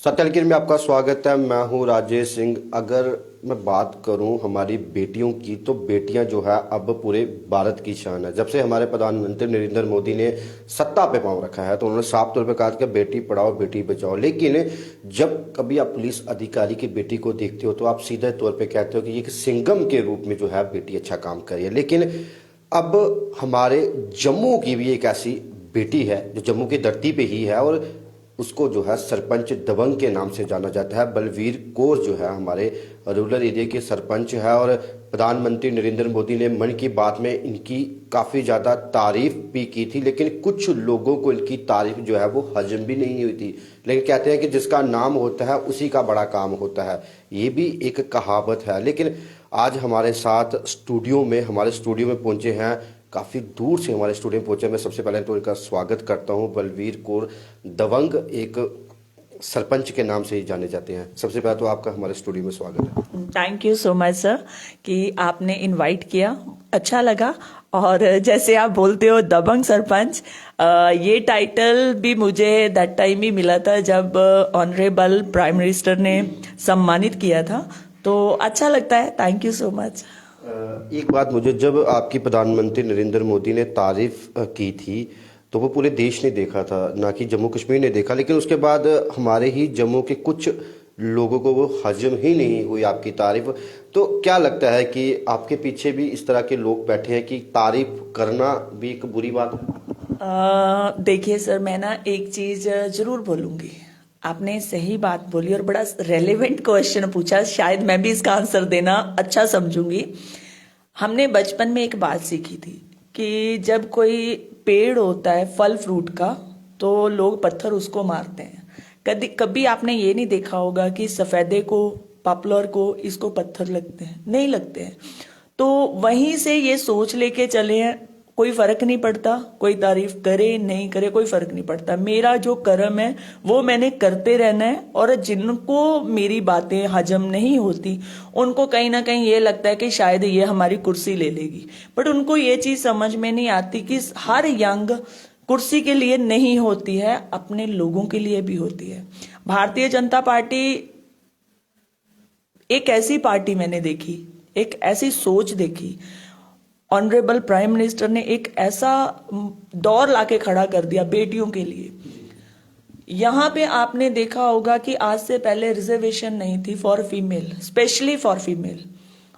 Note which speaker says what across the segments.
Speaker 1: सत्यलकिर में आपका स्वागत है। मैं हूं राजेश सिंह। अगर मैं बात करूं हमारी बेटियों की, तो बेटियां जो है अब पूरे भारत की शान है। जब से हमारे प्रधानमंत्री नरेंद्र मोदी ने सत्ता पे पांव रखा है तो उन्होंने साफ तौर पे कहा कि बेटी पढ़ाओ बेटी बचाओ। लेकिन जब कभी आप पुलिस अधिकारी की बेटी को देखते हो तो आप सीधे तौर पे कहते हो कि ये एक सिंघम के रूप में जो है बेटी अच्छा काम कर रही है। लेकिन अब हमारे जम्मू की भी एक ऐसी बेटी है जो जम्मू की धरती पे ही है, और उसको जो है सरपंच दबंग के नाम से जाना जाता है। बलवीर कौर जो है हमारे रूरल एरिया के सरपंच है, और प्रधानमंत्री नरेंद्र मोदी ने मन की बात में इनकी काफ़ी ज़्यादा तारीफ भी की थी। लेकिन कुछ लोगों को इनकी तारीफ जो है वो हजम भी नहीं हुई थी। लेकिन कहते हैं कि जिसका नाम होता है उसी का बड़ा काम होता है, ये भी एक कहावत है। लेकिन आज हमारे स्टूडियो में पहुंचे हैं, काफ़ी दूर से हमारे स्टूडियो में पहुंचे। मैं सबसे पहले तो इनका स्वागत करता हूं। बलवीर कौर दबंग एक सरपंच के नाम से ही जाने जाते हैं। सबसे पहले तो आपका हमारे स्टूडियो में स्वागत है।
Speaker 2: Thank you so much sir कि आपने इनवाइट किया, अच्छा लगा। और जैसे आप बोलते हो दबंग सरपंच, ये टाइटल भी मुझे दैट टाइम ही मिला था जब ऑनरेबल प्राइम मिनिस्टर ने सम्मानित किया था, तो अच्छा लगता है। Thank you so much.
Speaker 1: एक बात मुझे, जब आपकी प्रधानमंत्री नरेंद्र मोदी ने तारीफ की थी तो वो पूरे देश ने देखा था, ना कि जम्मू कश्मीर ने देखा। लेकिन उसके बाद हमारे ही जम्मू के कुछ लोगों को वो हजम ही नहीं हुई आपकी तारीफ। तो क्या लगता है कि आपके पीछे भी इस तरह के लोग बैठे हैं कि तारीफ करना भी एक बुरी बात है?
Speaker 2: देखिए सर, मैं ना एक चीज जरूर बोलूंगी। आपने सही बात बोली और बड़ा रेलेवेंट क्वेश्चन पूछा, शायद मैं भी इसका आंसर देना अच्छा समझूंगी। हमने बचपन में एक बात सीखी थी कि जब कोई पेड़ होता है फल फ्रूट का, तो लोग पत्थर उसको मारते हैं। कभी कभी आपने ये नहीं देखा होगा कि सफेदे को, पॉपुलर को, इसको पत्थर लगते हैं, नहीं लगते हैं। तो वहीं से ये सोच लेके चले हैं, कोई फर्क नहीं पड़ता, कोई तारीफ करे नहीं करे कोई फर्क नहीं पड़ता, मेरा जो कर्म है वो मैंने करते रहना है। और जिनको मेरी बातें हजम नहीं होती उनको कहीं ना कहीं ये लगता है कि शायद ये हमारी कुर्सी ले लेगी, बट उनको ये चीज समझ में नहीं आती कि हर यंग कुर्सी के लिए नहीं होती है, अपने लोगों के लिए भी होती है। भारतीय जनता पार्टी एक ऐसी पार्टी मैंने देखी, एक ऐसी सोच देखी। ऑनरेबल प्राइम मिनिस्टर ने एक ऐसा दौर लाके खड़ा कर दिया बेटियों के लिए। यहां पे आपने देखा होगा कि आज से पहले रिजर्वेशन नहीं थी for female, specially for female.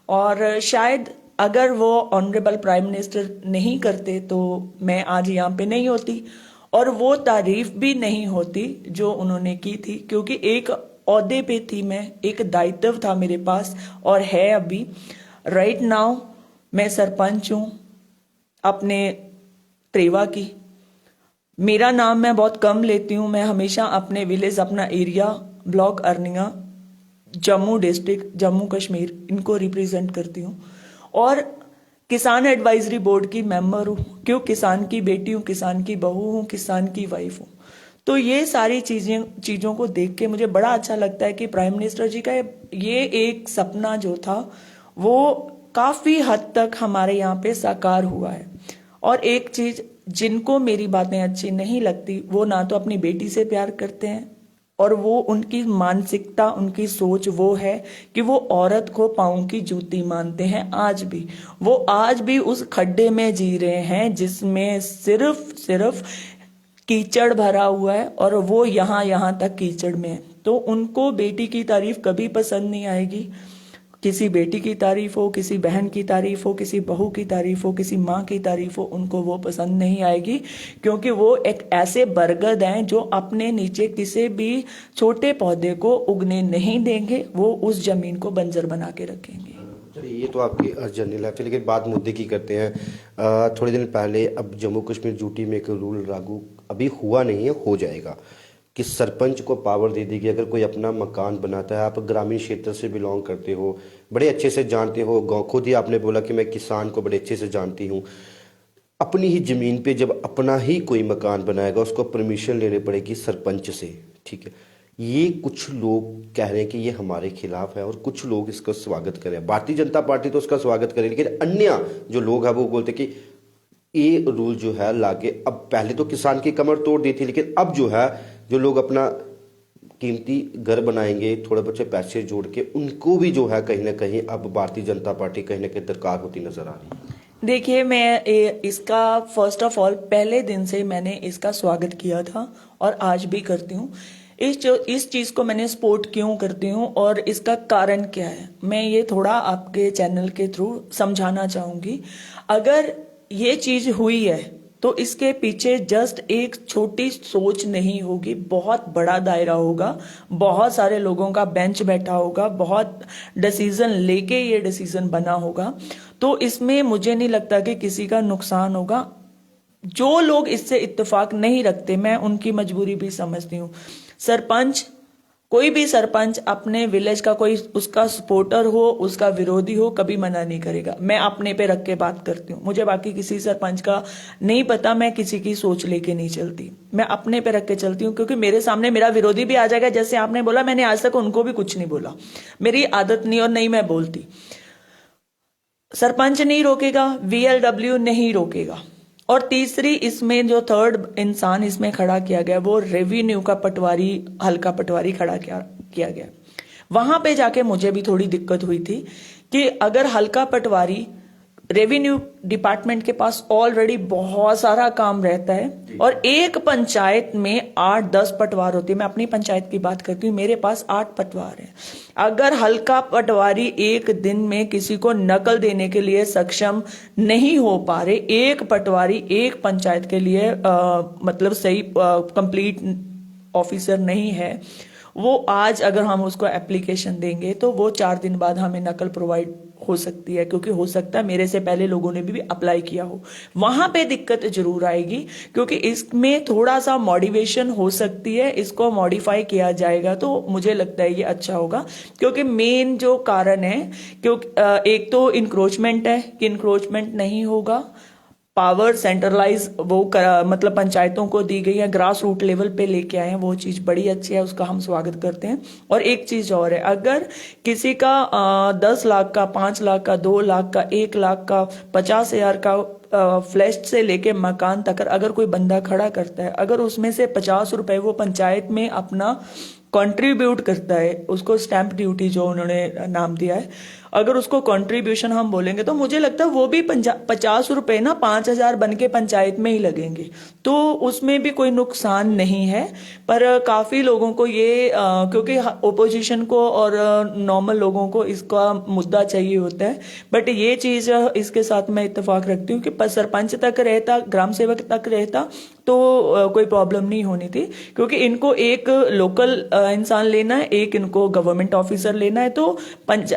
Speaker 2: और शायद अगर वो ऑनरेबल प्राइम मिनिस्टर नहीं करते तो मैं आज यहाँ पे नहीं होती, और वो तारीफ भी नहीं होती जो उन्होंने की थी, क्योंकि एक ओहदे पे थी मैं, एक दायित्व था मेरे पास और है अभी। राइट नाउ मैं सरपंच हूं अपने त्रेवा की। मेरा नाम मैं बहुत कम लेती हूं, मैं हमेशा अपने विलेज, अपना area, block Arnia, Jammu district, Jammu Kashmir, इनको रिप्रेजेंट करती हूं। और किसान एडवाइजरी बोर्ड की मेंबर हूं, क्यों, किसान की बेटी हूं, किसान की बहू हूं, किसान की वाइफ हूं। तो ये सारी चीजों को देख के मुझे बड़ा अच्छा लगता है कि प्राइम मिनिस्टर जी का ये एक सपना जो था वो काफी हद तक हमारे यहाँ पे साकार हुआ है। और एक चीज, जिनको मेरी बातें अच्छी नहीं लगती वो ना तो अपनी बेटी से प्यार करते हैं, और वो उनकी मानसिकता, उनकी सोच वो है कि वो औरत को पाँव की जूती मानते हैं। आज भी वो आज भी उस खड्डे में जी रहे हैं जिसमें सिर्फ कीचड़ भरा हुआ है, और वो यहाँ तक कीचड़ में है। तो उनको बेटी की तारीफ कभी पसंद नहीं आएगी। किसी बेटी की तारीफ हो, किसी बहन की तारीफ हो, किसी बहू की तारीफ हो, किसी माँ की तारीफ हो, उनको वो पसंद नहीं आएगी, क्योंकि वो एक ऐसे बरगद हैं जो अपने नीचे किसी भी छोटे पौधे को उगने नहीं देंगे, वो उस जमीन को बंजर बना के रखेंगे।
Speaker 1: चलिए, ये तो आपकी जनरल है। फिर लेकिन बात मुद्दे की करते हैं। थोड़े दिन पहले अब जम्मू कश्मीर यूटी में एक रूल लागू अभी हुआ नहीं है, हो जाएगा, कि सरपंच को पावर दे दी कि अगर कोई अपना मकान बनाता है, आप ग्रामीण क्षेत्र से बिलोंग करते हो, बड़े अच्छे से जानते हो गाँव, खुद ही आपने बोला कि मैं किसान को बड़े अच्छे से जानती हूँ, अपनी ही ज़मीन पे जब अपना ही कोई मकान बनाएगा उसको परमिशन लेनी पड़ेगी सरपंच से, ठीक है। ये कुछ लोग कह रहे हैं कि ये हमारे खिलाफ है, और कुछ लोग इसका स्वागत कर रहे हैं। भारतीय जनता पार्टी तो उसका स्वागत करे, लेकिन अन्य जो लोग हैं वो बोलते कि ये रूल जो है लाके, अब पहले तो किसान की कमर तोड़ दी थी, लेकिन अब जो है जो लोग अपना कीमती घर बनाएंगे, थोड़े बच्चे पैसे जोड़ के, उनको भी जो है कहीं ना कहीं अब भारतीय जनता पार्टी कहीं ना कहीं दरकार होती नजर आ रही है।
Speaker 2: देखिए, मैं इसका फर्स्ट ऑफ ऑल पहले दिन से मैंने इसका स्वागत किया था और आज भी करती हूँ। इस चीज को मैंने सपोर्ट क्यों करती हूँ और इसका कारण क्या है, मैं ये थोड़ा आपके चैनल के थ्रू समझाना चाहूंगी। अगर ये चीज हुई है तो इसके पीछे जस्ट एक छोटी सोच नहीं होगी, बहुत बड़ा दायरा होगा, बहुत सारे लोगों का बेंच बैठा होगा, बहुत डिसीजन लेके ये डिसीजन बना होगा। तो इसमें मुझे नहीं लगता कि किसी का नुकसान होगा। जो लोग इससे इत्तेफाक नहीं रखते, मैं उनकी मजबूरी भी समझती हूँ। सरपंच, कोई भी सरपंच अपने विलेज का कोई उसका सपोर्टर हो, उसका विरोधी हो, कभी मना नहीं करेगा। मैं अपने पे रख के बात करती हूँ, मुझे बाकी किसी सरपंच का नहीं पता, मैं किसी की सोच लेके नहीं चलती, मैं अपने पे रख के चलती हूँ। क्योंकि मेरे सामने मेरा विरोधी भी आ जाएगा, जैसे आपने बोला, मैंने आज तक उनको भी कुछ नहीं बोला, मेरी आदत नहीं और नहीं मैं बोलती। सरपंच नहीं रोकेगा, VLW नहीं रोकेगा। और तीसरी, इसमें जो थर्ड इंसान इसमें खड़ा किया गया वो रेवेन्यू का पटवारी, हल्का पटवारी खड़ा किया गया। वहां पे जाके मुझे भी थोड़ी दिक्कत हुई थी कि अगर हल्का पटवारी, रेवेन्यू डिपार्टमेंट के पास ऑलरेडी बहुत सारा काम रहता है और एक पंचायत में 8-10 पटवार होते हैं। मैं अपनी पंचायत की बात करती हूँ, मेरे पास 8 पटवार हैं। अगर हल्का पटवारी एक दिन में किसी को नकल देने के लिए सक्षम नहीं हो पा रहे, एक पटवारी एक पंचायत के लिए मतलब सही कंप्लीट ऑफिसर नहीं है, वो आज अगर हम उसको एप्लीकेशन देंगे तो वो 4 दिन बाद हमें नकल प्रोवाइड हो सकती है। क्योंकि हो सकता है मेरे से पहले लोगों ने भी अप्लाई किया हो, वहां पे दिक्कत जरूर आएगी। क्योंकि इसमें थोड़ा सा मॉडिफिकेशन हो सकती है, इसको मॉडिफाई किया जाएगा तो मुझे लगता है ये अच्छा होगा। क्योंकि मेन जो कारण है, क्योंकि एक तो इंक्रोचमेंट है कि इंक्रोचमेंट नहीं होगा, पावर सेंट्रलाइज मतलब पंचायतों को दी गई है, ग्रास रूट लेवल पे लेके आए हैं, वो चीज बड़ी अच्छी है, उसका हम स्वागत करते हैं। और एक चीज और है, अगर किसी का 10 लाख का, 5 लाख का, 2 लाख का, 1 लाख का, 50,000 का फ्लैश से लेके मकान तक अगर कोई बंदा खड़ा करता है, अगर उसमें से 50 रुपए वो पंचायत में अपना कंट्रीब्यूट करता है, उसको स्टैंप ड्यूटी जो उन्होंने नाम दिया है, अगर उसको कंट्रीब्यूशन हम बोलेंगे तो मुझे लगता है वो भी 50 रुपए ना 5,000 बन के पंचायत में ही लगेंगे, तो उसमें भी कोई नुकसान नहीं है। पर काफी लोगों को ये क्योंकि ओपोजिशन को और नॉर्मल लोगों को इसका मुद्दा चाहिए होता है, बट ये चीज इसके साथ मैं इत्तेफाक रखती हूँ कि सरपंच तक रहता, ग्राम सेवक तक रहता तो कोई प्रॉब्लम नहीं होनी थी। क्योंकि इनको एक लोकल इंसान लेना है, एक इनको गवर्नमेंट ऑफिसर लेना है, तो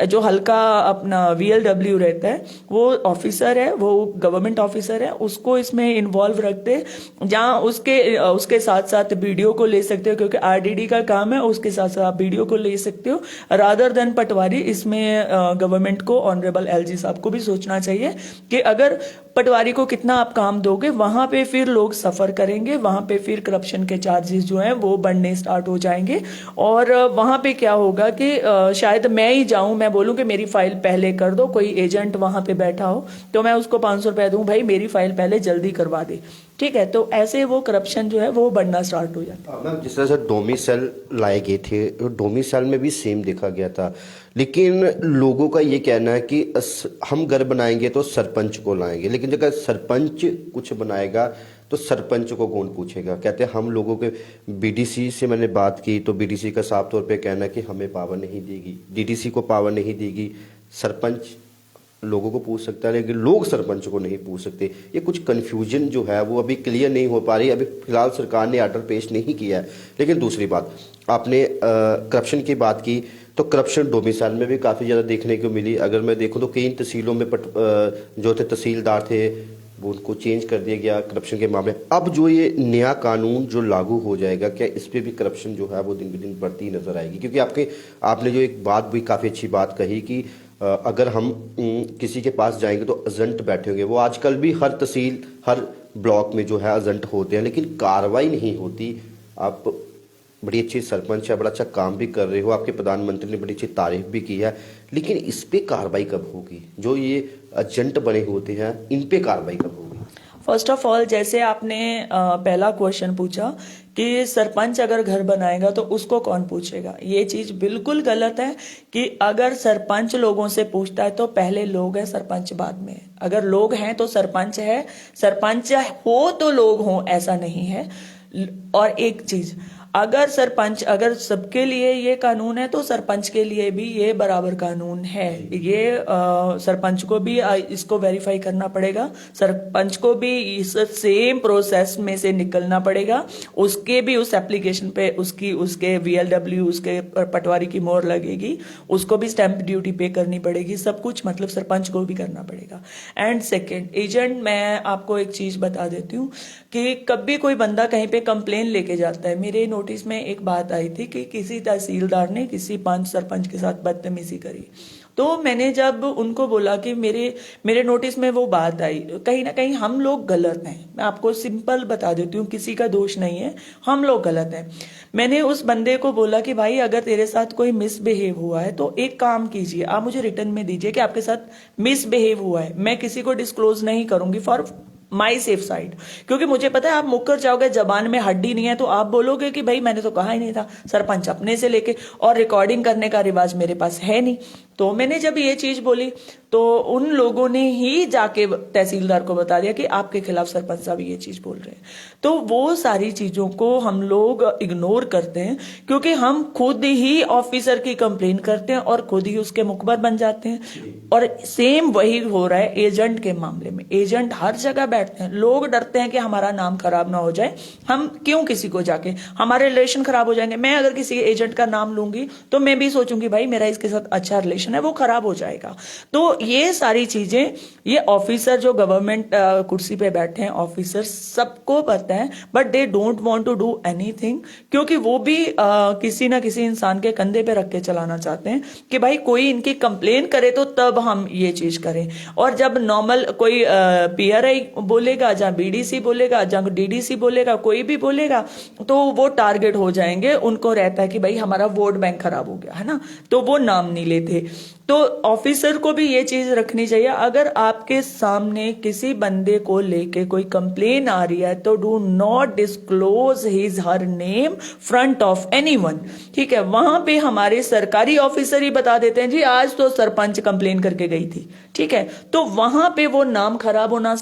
Speaker 2: जो हल्का अपना VLW रहता है वो ऑफिसर है, वो गवर्नमेंट ऑफिसर है, उसको इसमें इन्वॉल्व रखते, जहां उसके साथ साथ BDO को ले सकते हो, क्योंकि RDD का काम है, उसके साथ साथ आप BDO को ले सकते हो रादर देन पटवारी। इसमें गवर्नमेंट को, ऑनरेबल LG साहब को भी सोचना चाहिए कि अगर पटवारी को कितना आप काम दोगे, वहां पे फिर लोग सफर करेंगे, वहां पे फिर करप्शन के चार्जेस जो हैं वो बढ़ने स्टार्ट हो जाएंगे। और वहां पे क्या होगा कि शायद मैं ही जाऊं, मैं बोलूं कि मेरी फाइल पहले कर दो, कोई एजेंट वहां पे बैठा हो तो मैं उसको 500 रुपए दूं, भाई मेरी फाइल पहले जल्दी करवा दे, ठीक है। तो ऐसे वो करप्शन जो है वो बढ़ना स्टार्ट हो जाता है।
Speaker 1: मैम, जिस तरह से डोमिसाइल लाए गए थे, डोमिसाइल में भी सेम देखा गया था, लेकिन लोगों का ये कहना है कि हम घर बनाएंगे तो सरपंच को लाएंगे, लेकिन जब सरपंच कुछ बनाएगा तो सरपंच को कौन पूछेगा। कहते हैं हम लोगों के, BDC से मैंने बात की तो BDC का साफ तौर पे कहना है कि हमें पावर नहीं देगी, DDC को पावर नहीं देगी, सरपंच लोगों को पूछ सकता है लेकिन लोग सरपंच को नहीं पूछ सकते। ये कुछ कन्फ्यूजन जो है वो अभी क्लियर नहीं हो पा रही। अभी फिलहाल सरकार ने आर्डर पेश नहीं किया है। लेकिन दूसरी बात, आपने करप्शन की बात की तो करप्शन डोमिसाइल में भी काफ़ी ज़्यादा देखने को मिली। अगर मैं देखूं तो कई तहसीलों में जो थे तहसीलदार थे वो उनको चेंज कर दिया गया करप्शन के मामले। अब जो ये नया कानून जो लागू हो जाएगा, क्या इस पे भी करप्शन जो है वो दिन ब दिन बढ़ती नजर आएगी? क्योंकि आपने जो एक बात भी काफ़ी अच्छी बात कही कि अगर हम किसी के पास जाएंगे तो एजेंट बैठे होंगे। वो आजकल भी हर तहसील, हर ब्लॉक में जो है एजेंट होते हैं, लेकिन कार्रवाई नहीं होती। आप बड़ी अच्छी सरपंच है, बड़ा अच्छा काम भी कर रहे हो, आपके प्रधानमंत्री ने बड़ी अच्छी तारीफ भी की है, लेकिन इस पे कार्रवाई कब होगी? जो ये एजेंट बने होते हैं इन पे कार्रवाई कब होगी?
Speaker 2: फर्स्ट ऑफ ऑल, जैसे आपने पहला क्वेश्चन पूछा कि सरपंच अगर घर बनाएगा तो उसको कौन पूछेगा। ये चीज बिल्कुल गलत है कि अगर सरपंच लोगों से पूछता है तो पहले लोग है, सरपंच बाद में है। अगर लोग हैं तो सरपंच है, सरपंच हो तो लोग हों, ऐसा नहीं है। और एक चीज, अगर सबके लिए ये कानून है तो सरपंच के लिए भी ये बराबर कानून है। ये सरपंच को भी इसको वेरीफाई करना पड़ेगा, सरपंच को भी इस सेम प्रोसेस में से निकलना पड़ेगा, उसके भी उस एप्लीकेशन पे उसके VLW उसके पटवारी की मोहर लगेगी, उसको भी स्टैंप ड्यूटी पे करनी पड़ेगी, सब कुछ मतलब सरपंच को भी करना पड़ेगा। एंड सेकेंड, एजेंट, मैं आपको एक चीज बता देती हूँ कि कभी कोई बंदा कहीं पे कंप्लेन लेके जाता है, मेरे नोटिस में एक बात आई थी कि किसी तहसीलदार ने किसी पंच सरपंच के साथ बदतमीजी करी। तो मैंने जब उनको बोला कि मेरे नोटिस में वो बात आई, कहीं ना कहीं हम लोग गलत हैं। मैं आपको सिंपल बता देती हूँ, किसी का दोष नहीं है, हम लोग गलत हैं। मैंने उस बंदे को बोला कि भाई अगर तेरे साथ कोई मिसबिहेव हुआ है तो एक काम कीजिए, आप मुझे रिटर्न में दीजिए कि आपके साथ मिसबिहेव हुआ है। मैं किसी को डिस्क्लोज नहीं करूंगी फॉर माई सेफ साइड, क्योंकि मुझे पता है आप मुक्कर जाओगे, जबान में हड्डी नहीं है तो आप बोलोगे कि भाई मैंने तो कहा ही नहीं था। सरपंच अपने से लेके, और रिकॉर्डिंग करने का रिवाज मेरे पास है नहीं। तो मैंने जब ये चीज बोली तो उन लोगों ने ही जाके तहसीलदार को बता दिया कि आपके खिलाफ सरपंच साहब ये चीज बोल रहे हैं। तो वो सारी चीजों को हम लोग इग्नोर करते हैं क्योंकि हम खुद ही ऑफिसर की कंप्लेन करते हैं और खुद ही उसके मुखबर बन जाते हैं। और सेम वही हो रहा है एजेंट के मामले में। एजेंट हर जगह बैठते हैं, लोग डरते हैं कि हमारा नाम खराब ना हो जाए, हम क्यों किसी को जाके, हमारे रिलेशन खराब हो जाएंगे। मैं अगर किसी एजेंट का नाम लूंगी तो मैं भी सोचूंगी भाई मेरा इसके साथ अच्छा रिलेशन है, वो खराब हो जाएगा। तो ये सारी चीजें, ये ऑफिसर जो गवर्नमेंट कुर्सी पे बैठे हैं, ऑफिसर सबको पता है, but they don't want to do anything, क्योंकि वो भी किसी ना किसी इंसान के कंधे पे रख के चलाना चाहते हैं कि भाई कोई इनकी कंप्लेन करे तो तब हम ये चीज करें। और जब नॉर्मल कोई PRI बोलेगा, जहां BDC बोलेगा, जहां DDC बोलेगा, कोई भी बोलेगा तो वो टारगेट हो जाएंगे। उनको रहता है कि भाई हमारा वोट बैंक खराब हो गया है ना, तो वो नाम नहीं लेते। तो ऑफिसर को भी ये चीज रखनी चाहिए, अगर आपके सामने किसी बंदे को लेके कोई कंप्लेन आ रही है तो do not disclose his her name front of anyone. ठीक है, वहां पे हमारे सरकारी ऑफिसर ही बता देते हैं जी आज तो सरपंच कंप्लेन करके गई थी। ठीक है, तो वहां पे वो नाम खराब होना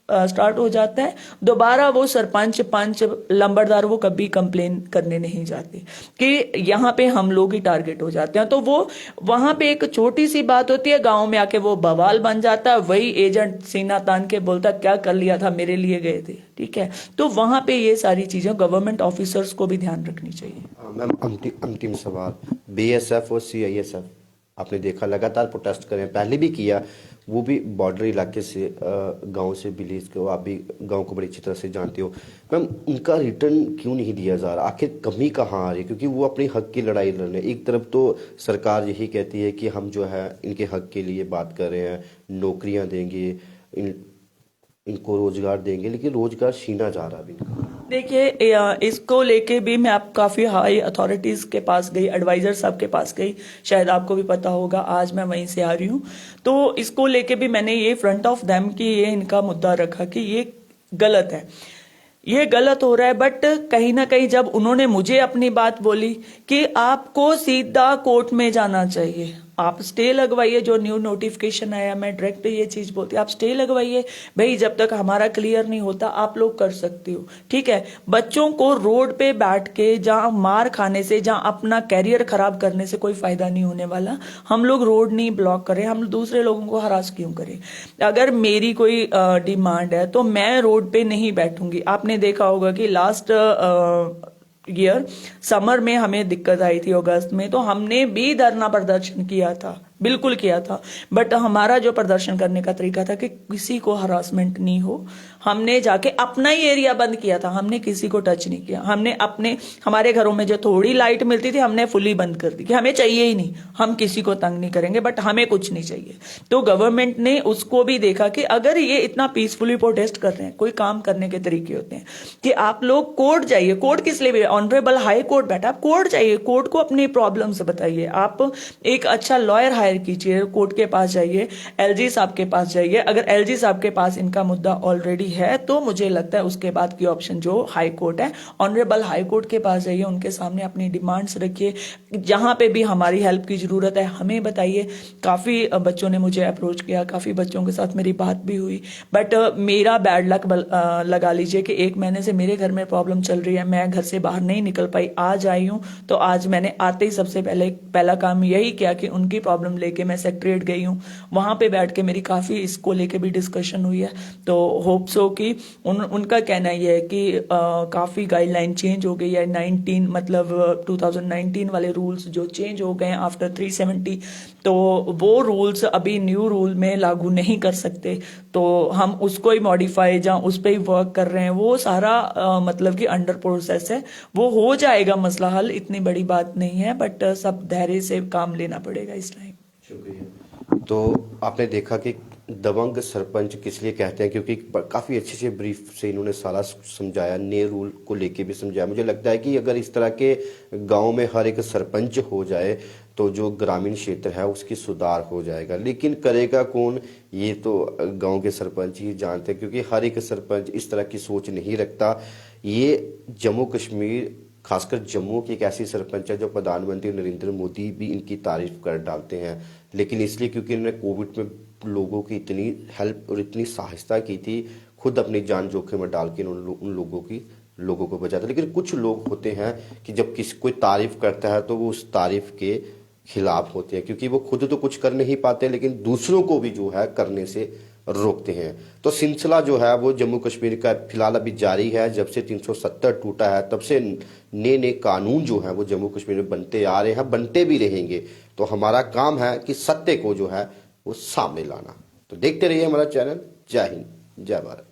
Speaker 2: स्टार्ट हो जाता है। दोबारा वो सरपंच, पंच, लंबरदार वो कभी कंप्लेन करने नहीं जाते कि यहाँ पे हम लोग ही टारगेट हो जाते हैं। तो वो वहां पे एक छोटी सी बात होती है, गांव में आके वो बवाल बन जाता है। वही एजेंट सीना तान के बोलता क्या कर लिया था, मेरे लिए गए थे। ठीक है, तो वहां पे ये सारी चीजें गवर्नमेंट ऑफिसर्स को भी ध्यान रखनी चाहिए।
Speaker 1: मैम, अंतिम सवाल, BSF और CISF आपने देखा लगातार प्रोटेस्ट कर रहे हैं, पहले भी किया, वो भी बॉर्डर इलाके से, गांव से विलेज को, आप भी गांव को बड़ी अच्छी तरह से जानते हो। मैम, उनका रिटर्न क्यों नहीं दिया जा रहा, आखिर कमी कहाँ आ रही है? क्योंकि वो अपने हक की लड़ाई लड़ रहे हैं। एक तरफ तो सरकार यही कहती है कि हम जो है इनके हक के लिए बात कर रहे हैं, नौकरियां देंगे, इनको रोजगार देंगे, लेकिन रोजगार छीना जा रहा है अभी इनका।
Speaker 2: देखिए, इसको लेके भी मैं आप काफी हाई अथॉरिटीज के पास गई, एडवाइजर साहब के पास गई, शायद आपको भी पता होगा, आज मैं वहीं से आ रही हूँ। तो इसको लेके भी मैंने ये फ्रंट ऑफ देम की ये इनका मुद्दा रखा कि ये गलत है, ये गलत हो रहा है। बट कहीं ना कहीं जब उन्होंने मुझे अपनी बात बोली कि आपको सीधा कोर्ट में जाना चाहिए, आप स्टे लगवाइए, जो न्यू नोटिफिकेशन आया, मैं डायरेक्ट ये चीज बोलती, आप स्टे लगवाइए भाई, जब तक हमारा क्लियर नहीं होता आप लोग कर सकते हो। ठीक है, बच्चों को रोड पे बैठ के जहां मार खाने से, जहां अपना कैरियर खराब करने से कोई फायदा नहीं होने वाला। हम लोग रोड नहीं ब्लॉक करें, हम दूसरे लोगों को हरास क्यों करें? अगर मेरी कोई डिमांड है तो मैं रोड पे नहीं बैठूंगी। आपने देखा होगा कि लास्ट ईयर समर में हमें दिक्कत आई थी, अगस्त में, तो हमने भी धरना प्रदर्शन किया था, बिल्कुल किया था। बट हमारा जो प्रदर्शन करने का तरीका था कि किसी को हरासमेंट नहीं हो। हमने जाके अपना ही एरिया बंद किया था, हमने किसी को टच नहीं किया। हमने हमारे घरों में जो थोड़ी लाइट मिलती थी हमने फुली बंद कर दी कि हमें चाहिए ही नहीं, हम किसी को तंग नहीं करेंगे, बट हमें कुछ नहीं चाहिए। तो गवर्नमेंट ने उसको भी देखा कि अगर ये इतना पीसफुली प्रोटेस्ट कर रहे हैं, कोई काम करने के तरीके होते हैं कि आप लोग कोर्ट जाइए। कोर्ट किस लिए? ऑनरेबल हाई कोर्ट बैठा, आप कोर्ट जाइए, कोर्ट को अपनी प्रॉब्लम से बताइए। आप एक अच्छा लॉयर हायर कीजिए, कोर्ट के पास जाइए, LG साहब के पास जाइए। अगर LG साहब के पास इनका मुद्दा ऑलरेडी है तो मुझे लगता है उसके बाद की ऑप्शन जो हाई कोर्ट है, ऑनरेबल हाई कोर्ट के पास जाइए, उनके सामने अपनी डिमांड्स रखिए, जहां पे भी हमारी हेल्प की जरूरत है हमें बताइए। काफी बच्चों ने मुझे अप्रोच किया, काफी बच्चों के साथ मेरी बात भी हुई, बट मेरा बैड लक लगा लीजिए कि 1 महीने से मेरे घर में प्रॉब्लम चल रही है, मैं घर से बाहर नहीं निकल पाई, आज आई हूं। तो आज मैंने आते ही सबसे पहला काम यही किया कि उनकी प्रॉब्लम लेके मैं सेक्रेटरीट गई हूं, वहां पे बैठ के मेरी काफी इसको लेके भी डिस्कशन हुई है। तो होप सो कि उनका कहना यह है कि काफी गाइडलाइन चेंज हो गई है, 2019 वाले रूल्स जो चेंज हो गए हैं आफ्टर 370, तो वो रूल्स अभी न्यू रूल में लागू नहीं कर सकते, तो हम उसको ही मॉडिफाई जहाँ उस पर ही वर्क कर रहे हैं, वो सारा मतलब कि अंडर प्रोसेस है, वो हो जाएगा मसला हल, इतनी बड़ी बात नहीं है, बट सब धैर्य से काम लेना पड़ेगा इस टाइम।
Speaker 1: शुक्रिया। तो आपने देखा कि दबंग सरपंच किस लिए कहते हैं, क्योंकि काफ़ी अच्छे से ब्रीफ से इन्होंने सारा समझाया, नए रूल को लेके भी समझाया। मुझे लगता है कि अगर इस तरह के गांव में हर एक सरपंच हो जाए तो जो ग्रामीण क्षेत्र है उसकी सुधार हो जाएगा। लेकिन करेगा कौन, ये तो गांव के सरपंच ही जानते हैं, क्योंकि हर एक सरपंच इस तरह की सोच नहीं रखता। ये जम्मू कश्मीर, खासकर जम्मू की एक ऐसी सरपंच है जो प्रधानमंत्री नरेंद्र मोदी भी इनकी तारीफ कर डालते हैं, लेकिन इसलिए क्योंकि इन्होंने कोविड में लोगों की इतनी हेल्प और इतनी सहायता की थी, खुद अपनी जान जोखिम में डाल के उन लोगों को बचाते। लेकिन कुछ लोग होते हैं कि जब कोई तारीफ करता है तो वो उस तारीफ के खिलाफ होते हैं, क्योंकि वो खुद तो कुछ कर नहीं पाते लेकिन दूसरों को भी जो है करने से रोकते हैं। तो सिलसिला जो है वो जम्मू कश्मीर का फिलहाल अभी जारी है। जब से 370 टूटा है तब से नए कानून जो है वो जम्मू कश्मीर में बनते आ रहे हैं, बनते भी रहेंगे। तो हमारा काम है कि सत्य को जो है वो सामने लाना। तो देखते रहिए हमारा चैनल। जय हिंद, जय भारत।